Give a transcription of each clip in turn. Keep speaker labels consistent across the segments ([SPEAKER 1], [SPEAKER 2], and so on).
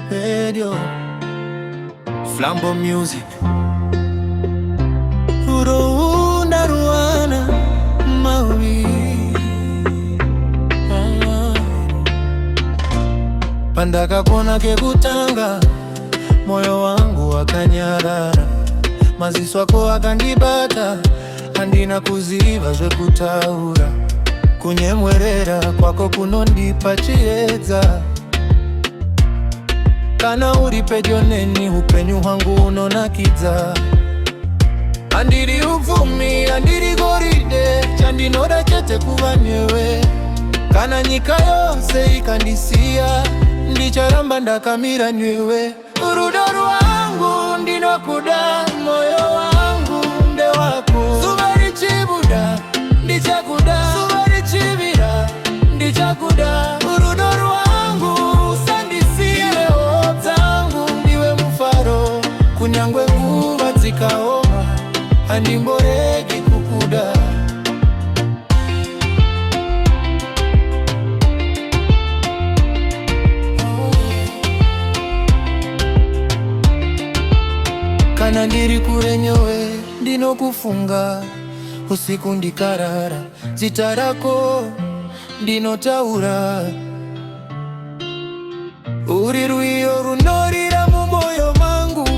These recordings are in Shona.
[SPEAKER 1] pedio Flambo Music Ruunda ruana mawi Pandaka kona kekutanga moyo wangu wakanyarara Maziso ako akandibata andina kuziva zvekutaura kunyemwerera kwako kunondipa chiedza kana uri pedyo neni upenyu hwangu unonakidza andiri upfumi andiri goridhe chandinoda chete kuva newe kana nyika yose ikandisiya ndicharamba ndakamira newe rudo rwangu ndinokuda moyo wangu ndewako zuva richibuda ndichakuda zuva richivira ndichakuda rudo rwangu usandisiye hope dzangu ndiwe mufaro kunyangwe nguva dzikaoma handimboregi kukuda kana ndiri kure nyowe ndinokufunga usiku ndikarara zita rako ndinotaura uri rwiyo runorira mumoyo mangu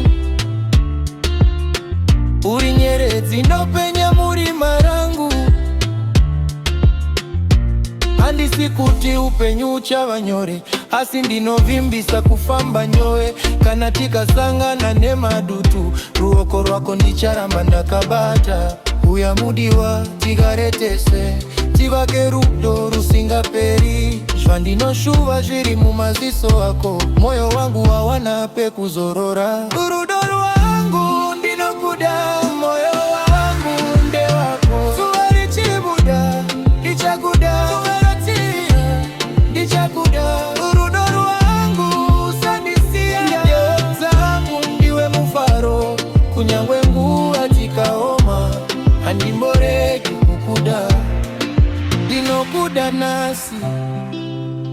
[SPEAKER 1] uri nyeredzi inopenya murima rangu handisi kuti upenyu uchava nyore asi ndinovimbisa kufamba nyowe kana tikasangana nemadutu ruoko rwako ndicharamba ndakabata uya mudiwa tikaretese tivake rudo rusingaperi zvandinoshuva zviri mumaziso ako moyo wangu wawana pekuzorora rudo rwangu ndinokuda moyo wangu ndewako zuva richibuda ndichakuda zuva ratira ndichakuda rudo rwangu usandisiya njodzi dzangu ndiwe mufaro kunyangwe nguva dzikaoma handimboregi kukuda ndinokuda nasi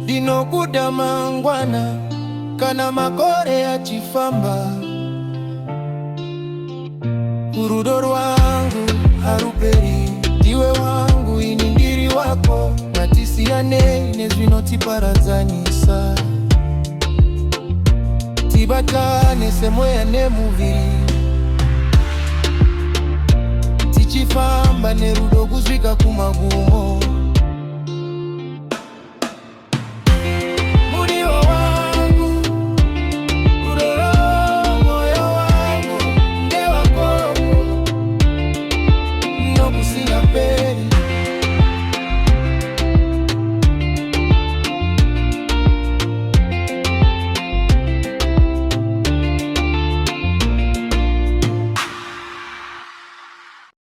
[SPEAKER 1] ndinokuda mangwana kana makore achifamba rudo rwangu haruperi ndiwe wangu ini ndiri wako ngatisiyane nezvinotiparadzanisa tibatane semweya nemuviri tichifamba nerudo kusvika kumagumo